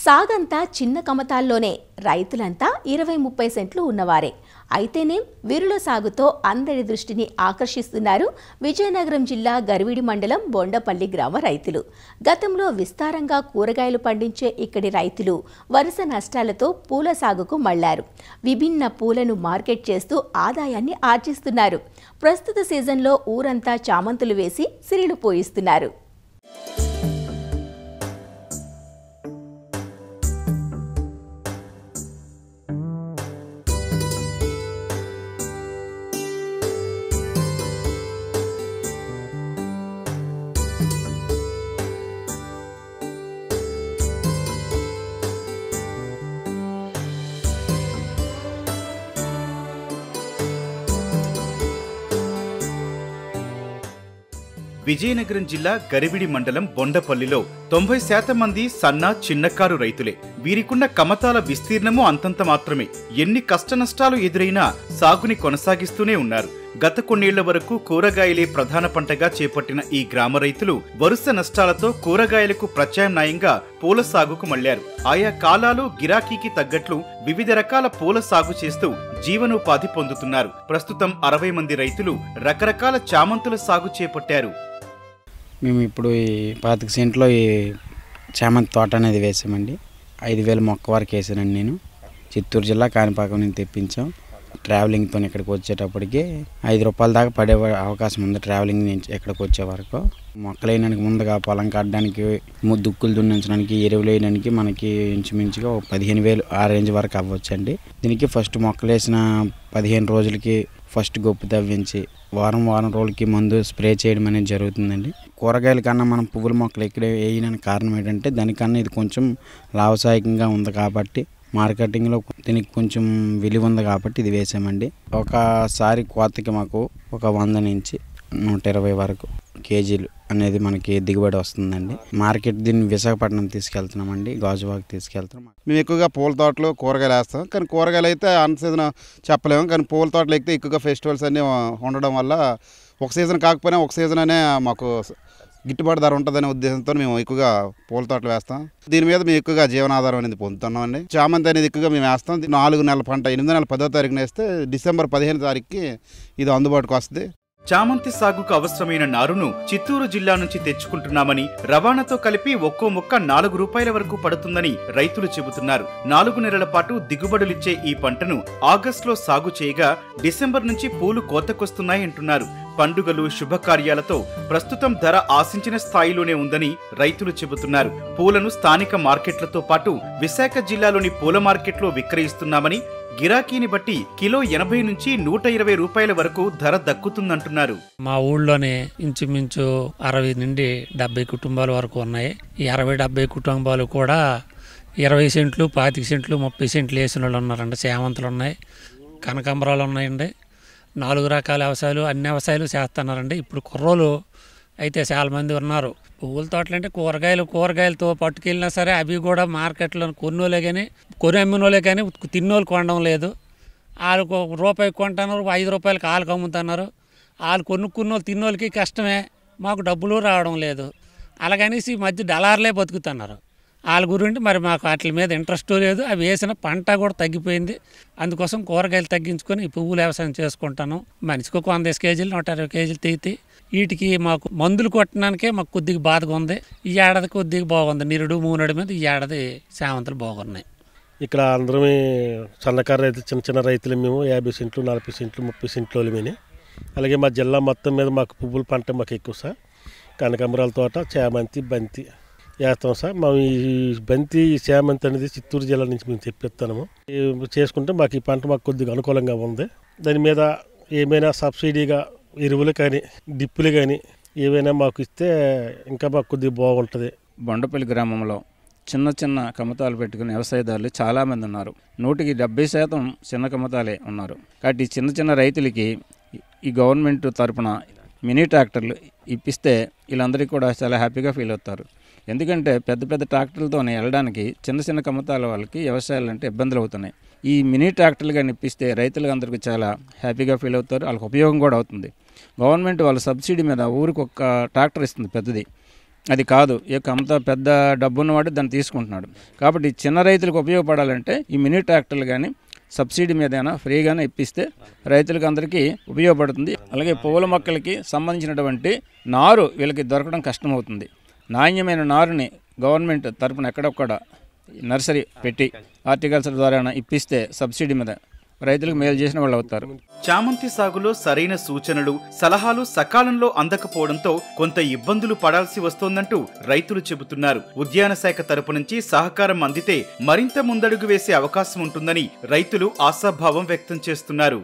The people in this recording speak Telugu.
సాగంతా చిన్న కమతాల్లోనే రైతులంతా 20-30 సెంట్లు ఉన్నవారే. అయితేనే వీరుల సాగుతో అందరి దృష్టిని ఆకర్షిస్తున్నారు విజయనగరం జిల్లా గర్విడి మండలం బొండపల్లి గ్రామ రైతులు. గతంలో విస్తారంగా కూరగాయలు పండించే ఇక్కడి రైతులు వరుస నష్టాలతో పూల సాగుకు మళ్లారు. విభిన్న పూలను మార్కెట్ చేస్తూ ఆదాయాన్ని ఆర్జిస్తున్నారు. ప్రస్తుత సీజన్లో ఊరంతా చామంతులు వేసి సిరిలు పోయిస్తున్నారు. విజయనగరం జిల్లా గరివిడి మండలం బొండపల్లిలో 90% మంది సన్న చిన్నకారు రైతులే. వీరికున్న కమతాల విస్తీర్ణము అంతంత మాత్రమే. ఎన్ని కష్టనష్టాలు ఎదురైనా సాగుని కొనసాగిస్తూనే ఉన్నారు. గత కొన్నేళ్ల వరకు కూరగాయలే ప్రధాన పంటగా చేపట్టిన ఈ గ్రామ రైతులు వరుస నష్టాలతో కూరగాయలకు ప్రత్యామ్నాయంగా పూల సాగుకు మళ్లారు. ఆయా కాలాలు గిరాకీకి తగ్గట్లు వివిధ రకాల పూల సాగు చేస్తూ జీవనోపాధి పొందుతున్నారు. ప్రస్తుతం 60 మంది రైతులు రకరకాల చామంతుల సాగు చేపట్టారు. మేము ఇప్పుడు ఈ 25 సెంట్లో ఈ చామంతి తోట అనేది వేసామండి. 5,000 మొక్క వరకు వేసానండి. నేను చిత్తూరు జిల్లా కాణిపాకం నుంచి తెప్పించాం. ట్రావెలింగ్తో ఇక్కడికి వచ్చేటప్పటికి 5 రూపాయల దాకా పడే అవకాశం ఉంది. ట్రావెలింగ్ నుంచి ఇక్కడికి వచ్చే వరకు మొక్కలు వేయడానికి ముందుగా పొలం కట్టడానికి, దుక్కులు దున్నించడానికి, ఎరువులు వేయడానికి మనకి ఇంచుమించుగా 15,000 ఆ రేంజ్ వరకు అవ్వచ్చండి. దీనికి ఫస్ట్ మొక్కలు వేసిన 15 రోజులకి ఫస్ట్ గొప్పు తవ్వించి వారం రోజులకి మందు స్ప్రే చేయడం అనేది జరుగుతుందండి. కూరగాయల కన్నా మనం పువ్వుల మొక్కలు ఇక్కడ వేయడానికి కారణం ఏంటంటే దానికన్నా ఇది కొంచెం లాభసాయకంగా ఉంది కాబట్టి, మార్కెటింగ్లో దీనికి కొంచెం విలువ ఉంది కాబట్టి ఇది వేసామండి. ఒకసారి కోతకి మాకు ఒక 100 నుంచి 120 వరకు కేజీలు అనేది మనకి దిగుబడి వస్తుందండి. మార్కెట్ దీన్ని విశాఖపట్నం తీసుకెళ్తున్నామండి, గాజువాక్ తీసుకెళ్తున్నాం. మేము ఎక్కువగా పూల తోటలు కూరగాయలు వేస్తాం. కానీ కూరగాయలు అయితే అన్ సీజన్ చెప్పలేము. కానీ పూల తోటలు ఎక్కితే ఎక్కువగా ఫెస్టివల్స్ అన్నీ ఉండడం వల్ల ఒక సీజన్ కాకపోయినా ఒక సీజన్ అనే మాకు గిట్టుబాటు ధర ఉంటుందనే ఉద్దేశంతో మేము ఎక్కువగా పూల తోటలు వేస్తాం. దీని మీద మేము ఎక్కువగా జీవనాధారం అనేది పొందుతున్నామండి. చామంతి అనేది ఎక్కువగా మేము వేస్తాం. 4 నెలల పంట 8 నెలల 10వ తారీఖున వేస్తే డిసెంబర్ 15వ తారీఖుకి ఇది అందుబాటుకు వస్తుంది. చామంతి సాగుకు అవసరమైన నారును చిత్తూరు జిల్లా నుంచి తెచ్చుకుంటున్నామని, రవాణాతో కలిపి ఒక్కో మొక్క 4 రూపాయల వరకు పడుతుందని రైతులు చెబుతున్నారు. 4 నెలల పాటు దిగుబడులిచ్చే ఈ పంటను ఆగస్టులో సాగు చేయగా డిసెంబర్ నుంచి పూలు కోతకొస్తున్నాయంటున్నారు. పండుగలు శుభకార్యాలతో ప్రస్తుతం ధర ఆశించిన స్థాయిలోనే ఉందని రైతులు చెబుతున్నారు. పూలను స్థానిక మార్కెట్లతో పాటు విశాఖ జిల్లాలోని పూల మార్కెట్లో విక్రయిస్తున్నామని, గిరాకీని బట్టి కిలో 80 నుంచి 120 రూపాయల వరకు ధర దక్కుతుందంటున్నారు. మా ఊళ్ళోనే ఇంచుమించు 60 నుండి 70 కుటుంబాల వరకు ఉన్నాయి. ఈ 60-70 కుటుంబాలు కూడా 20 సెంట్లు, 25 సెంట్లు, 30 సెంట్లు వేసిన వాళ్ళు ఉన్నారండి. సేమంతులు ఉన్నాయి, కనకాంబరాలు ఉన్నాయండి. 4 రకాల వ్యవసాయాలు, అన్ని వ్యవసాయాలు చేస్తున్నారండి. ఇప్పుడు కుర్రోలు అయితే చాలా మంది ఉన్నారు. పువ్వుల తోటలు అంటే కూరగాయలతో పట్టుకెళ్ళినా సరే అవి కూడా మార్కెట్లో కొన్నోలే కానీ, కొని అమ్మినోలే కానీ తిన్నోళ్ళు కొనడం లేదు. వాళ్ళకు రూపాయికి కొంటున్నారు, 5 రూపాయలకి వాళ్ళకి అమ్ముతున్నారు. వాళ్ళు కొనుక్కున్నోళ్ళు తిన్నోళ్ళకి కష్టమే, మాకు డబ్బులు రావడం లేదు. అలాగనేసి ఈ మధ్య డలార్లే బతుకుతున్నారు. వాళ్ళ గురించి మరి మాకు వాటి మీద ఇంట్రెస్ట్ లేదు. అవి వేసిన పంట కూడా తగ్గిపోయింది. అందుకోసం కూరగాయలు తగ్గించుకొని ఈ పువ్వులు వ్యవసాయం చేసుకుంటాను. మనిషికి 100 కేజీలు 120 కేజీలు తెగితే వీటికి మాకు మందులు కొట్టడానికే మాకు కొద్దిగా బాధగా ఉంది. ఈ ఏడాది కొద్దిగా బాగుంది. నిరుడు మూనడు మీద ఈ ఏడాది శామంతులు బాగున్నాయి. ఇక్కడ అందరమే సన్నకారు రైతులు, చిన్న రైతులు. మేము 50 సెంట్లు 40 సెంట్లు 30 సెంట్లు వాళ్ళమేని. అలాగే మా జిల్లా మొత్తం మీద మాకు పువ్వుల పంట మాకు ఎక్కువ సార్. కనకాంబరాల తోట, చామంతి, బంతి వేస్తాం సార్. మేము ఈ బంతి చామంతి అనేది చిత్తూరు జిల్లా నుంచి మేము తెప్పిస్తాము. చేసుకుంటే మాకు ఈ పంట మాకు కొద్దిగా అనుకూలంగా ఉంది. దాని మీద ఏమైనా సబ్సిడీగా ఎరువులు కానీ డిప్పులు కానీ ఏవైనా మాకు ఇస్తే ఇంకా మాకు కొద్దిగా బాగుంటుంది. బొండపల్లి గ్రామంలో చిన్న కమతాలు పెట్టుకునే వ్యవసాయదారులు చాలామంది ఉన్నారు. 170% చిన్న కమతాలే ఉన్నారు. కాబట్టి చిన్న రైతులకి ఈ గవర్నమెంట్ తరఫున మినీ ట్రాక్టర్లు ఇప్పిస్తే వీళ్ళందరికీ కూడా చాలా హ్యాపీగా ఫీల్ అవుతారు. ఎందుకంటే పెద్ద ట్రాక్టర్లతోనే వెళ్ళడానికి చిన్న కమతాల వాళ్ళకి వ్యవసాయాలు అంటే ఇబ్బందులు అవుతున్నాయి. ఈ మినీ ట్రాక్టర్లు కానీ ఇప్పిస్తే రైతులందరికీ చాలా హ్యాపీగా ఫీల్ అవుతారు. వాళ్ళకి ఉపయోగం కూడా అవుతుంది. గవర్నమెంట్ వాళ్ళ సబ్సిడీ మీద ఊరికి ఒక ట్రాక్టర్ ఇస్తుంది పెద్దది. అది కాదు. ఈ కమత పెద్ద డబ్బు ఉన్నవాడు దాన్ని తీసుకుంటున్నాడు. కాబట్టి చిన్న రైతులకు ఉపయోగపడాలంటే ఈ మినీ ట్రాక్టర్లు కానీ సబ్సిడీ మీదైనా ఫ్రీగానే ఇప్పిస్తే రైతులకు అందరికీ ఉపయోగపడుతుంది. అలాగే పూల మొక్కలకి సంబంధించినటువంటి నారు వీళ్ళకి దొరకడం కష్టమవుతుంది. నాణ్యమైన నారుని గవర్నమెంట్ తరపున ఎక్కడొక్కడ నర్సరీ పెట్టి హార్టికల్చర్ ద్వారా ఇప్పిస్తే సబ్సిడీ మీద రైతులకు మేలు చేసిన వాళ్ళు అవుతారు. చామంతి సాగులో సరైన సూచనలు, సలహాలు సకాలంలో అందకపోవడంతో కొంత ఇబ్బందులు పడాల్సి వస్తోందంటూ రైతులు చెబుతున్నారు. ఉద్యాన శాఖ తరపు నుంచి సహకారం అందితే మరింత ముందడుగు వేసే అవకాశం ఉంటుందని రైతులు ఆశాభావం వ్యక్తం చేస్తున్నారు.